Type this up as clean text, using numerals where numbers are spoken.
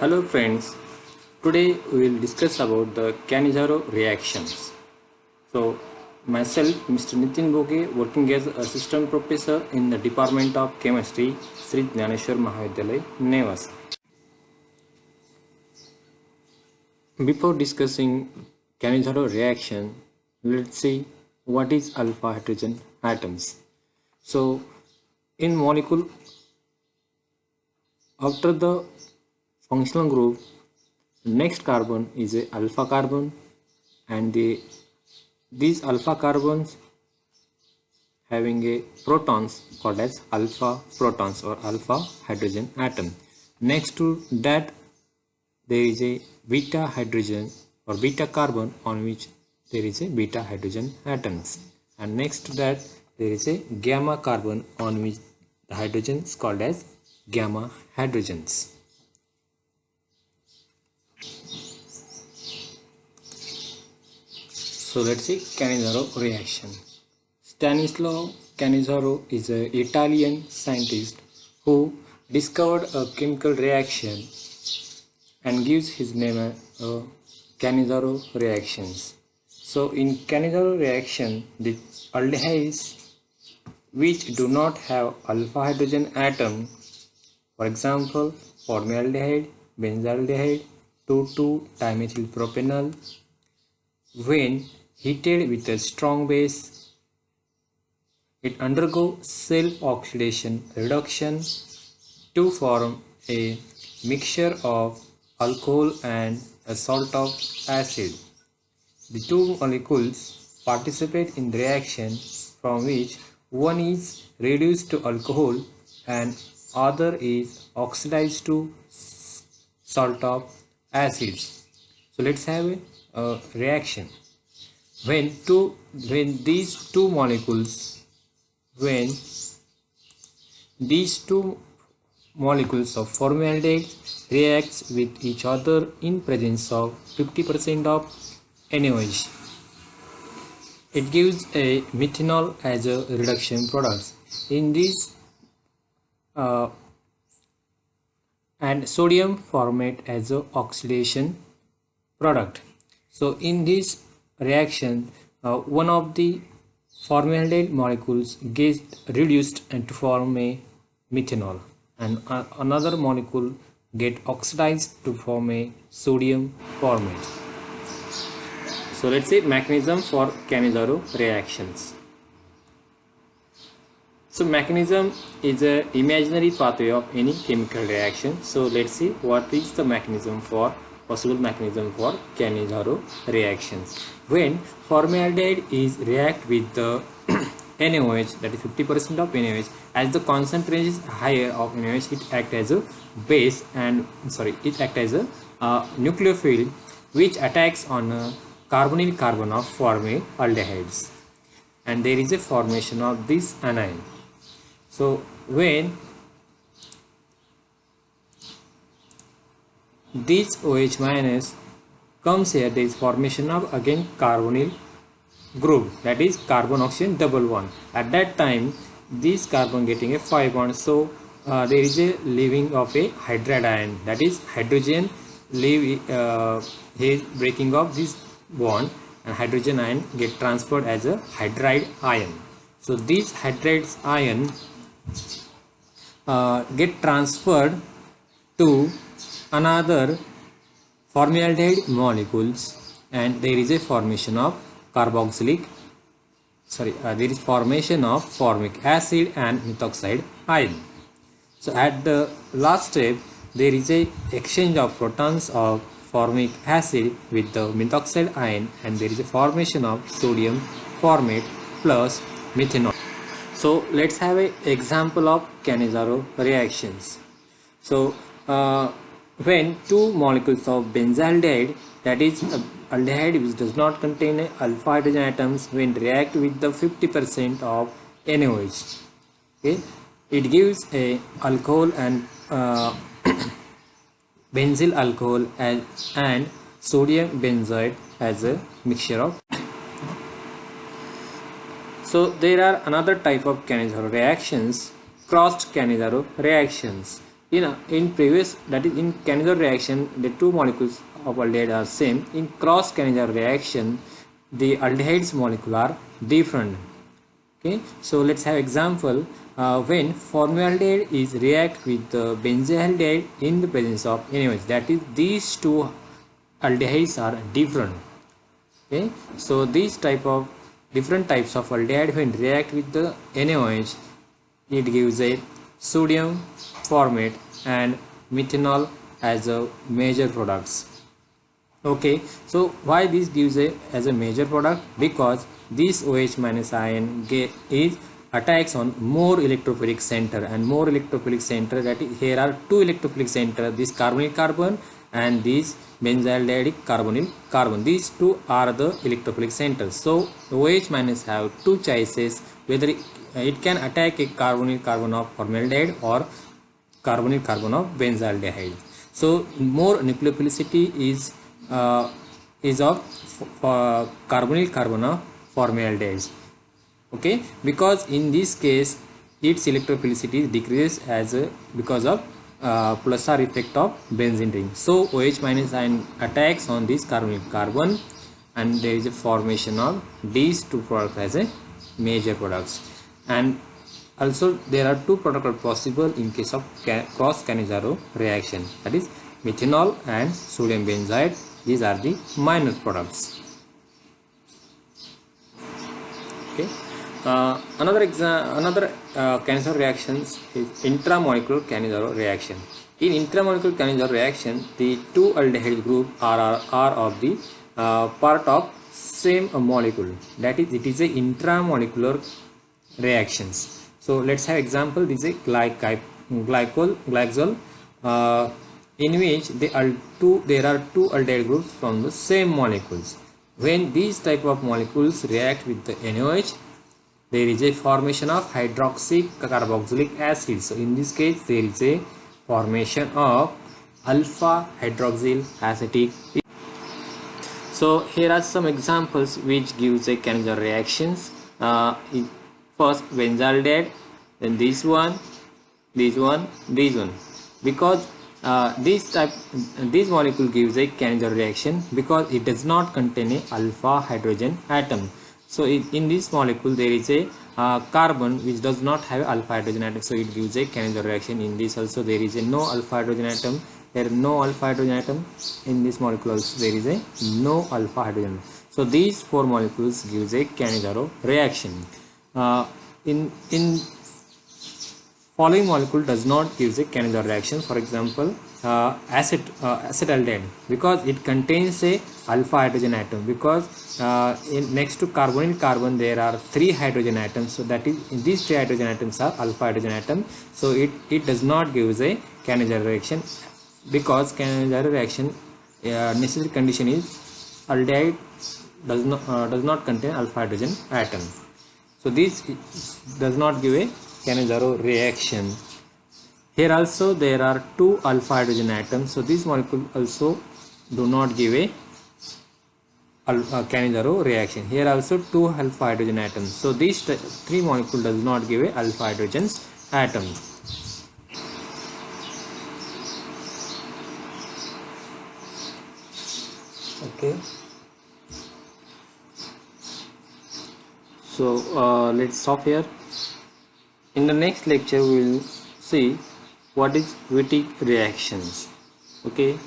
Hello friends, today we will discuss about the Cannizzaro reactions. So myself Mr. Nitin Boge, working as assistant professor in the Department of Chemistry, Sri Jnaneshwar Mahavidyalaya, Nevasa. Before discussing Cannizzaro reaction, let's see what is alpha hydrogen atoms. So in molecule, after the functional group, next carbon is a alpha carbon, and these alpha carbons having a protons called as alpha protons or alpha hydrogen atom. Next to that there is a beta hydrogen or beta carbon on which there is a beta hydrogen atoms, and next to that there is a gamma carbon on which the hydrogen is called as gamma hydrogens. So let's see Cannizzaro reaction. Stanislao Cannizzaro is an Italian scientist who discovered a chemical reaction and gives his name a Cannizzaro reactions. So in Cannizzaro reaction, the aldehydes which do not have alpha hydrogen atom, for example formaldehyde, benzaldehyde, 2,2-dimethylpropanol, when heated with a strong base, it undergoes self-oxidation reduction to form a mixture of alcohol and a salt of acid. The two molecules participate in the reaction from which one is reduced to alcohol and other is oxidized to salt of acids. So let's have a reaction. When these two molecules of formaldehyde reacts with each other in presence of 50% of NaOH, it gives a methanol as a reduction product. In this and sodium formate as a oxidation product. So in this reaction, one of the formaldehyde molecules gets reduced and to form a methanol, and another molecule get oxidized to form a sodium formate. So let's say mechanism for Cannizzaro reactions. So mechanism is an imaginary pathway of any chemical reaction. So let's see what is the possible mechanism for Cannizzaro reactions. When formaldehyde is react with the NaOH, that is 50% of NaOH, as the concentration is higher of NaOH, it acts as a base and it acts as a nucleophile which attacks on a carbonyl carbon of formaldehydes, and there is a formation of this anion. So when this OH minus comes here, there is formation of again carbonyl group, that is carbon oxygen double bond. At that time this carbon getting a 5 bond, so there is a leaving of a hydride ion, that is hydrogen leave is breaking of this bond and hydrogen ion get transferred as a hydride ion. So these hydride ion get transferred to another formaldehyde molecules, and there is a formation of there is formation of formic acid and methoxide ion. So at the last step there is a exchange of protons of formic acid with the methoxide ion, and there is a formation of sodium formate plus methanol. So let's have an example of Cannizzaro reactions. So when two molecules of benzaldehyde, that is aldehyde which does not contain alpha hydrogen atoms, when react with the 50% of NaOH, okay, it gives a alcohol and benzyl alcohol and sodium benzoate as a mixture of. So there are another type of Cannizzaro reactions, crossed Cannizzaro reactions. in previous, that is in Cannizzaro reaction, the two molecules of aldehyde are same. In cross Cannizzaro reaction, the aldehydes molecule are different. Okay, so let's have example. When formaldehyde is react with the benzaldehyde in the presence of NaOH, that is these two aldehydes are different. Okay, so these different types of aldehyde when react with the NaOH, it gives a sodium formate and methanol as a major products. Okay, so why this gives as a major product? Because this OH minus ion is attacks on more electrophilic center, and more electrophilic center, that is, here are two electrophilic center, this carbonyl carbon and this benzaldehydic carbonyl carbon. These two are the electrophilic centers. So OH minus have two choices, whether it can attack a carbonyl carbon of formaldehyde or carbonyl carbon of benzaldehyde. So more nucleophilicity is of carbonyl carbon of formaldehyde. Okay, because in this case its electrophilicity decreases because of pulsar effect of benzene ring. So OH minus ion attacks on this carbonyl carbon, and there is a formation of these two products as a major products. And also there are two products possible in case of cross Cannizzaro reaction, that is methanol and sodium benzoate. These are the minor products. Okay. Another Cannizzaro reactions is intramolecular Cannizzaro reaction. In intramolecular Cannizzaro reaction, the two aldehyde group are of the part of same molecule. That is, it is a intramolecular reactions. So let's have example. This is a glycol in which there are two aldehyde groups from the same molecules. When these type of molecules react with the NaOH, there is a formation of hydroxy carboxylic acid. So in this case, there is a formation of alpha hydroxyl acetic. So here are some examples which gives a Cannizzaro reactions. First benzaldehyde, then this one, because this molecule gives a Cannizzaro reaction because it does not contain a alpha hydrogen atom. So in this molecule there is a carbon which does not have alpha hydrogen atom, so it gives a Cannizzaro reaction. In this also there is a no alpha hydrogen atom. There is no alpha hydrogen atom in this molecule. Also there is a no alpha hydrogen. So these four molecules gives a Cannizzaro reaction. In following molecule does not give a Cannizzaro reaction. For example, acetaldehyde, because it contains a alpha hydrogen atom, because next to carbonyl carbon there are three hydrogen atoms, so that is these three hydrogen atoms are alpha hydrogen atom, so it does not give a Cannizzaro reaction, because Cannizzaro reaction necessary condition is aldehyde does not contain alpha hydrogen atom. So this does not give a Cannizzaro reaction. Here also there are two alpha hydrogen atoms, so this molecule also do not give a Cannizzaro reaction. Here also two alpha hydrogen atoms, so these three molecule does not give a alpha hydrogen atom. Okay, so let's stop here. In the next lecture we will see what is Wittig reactions. Okay.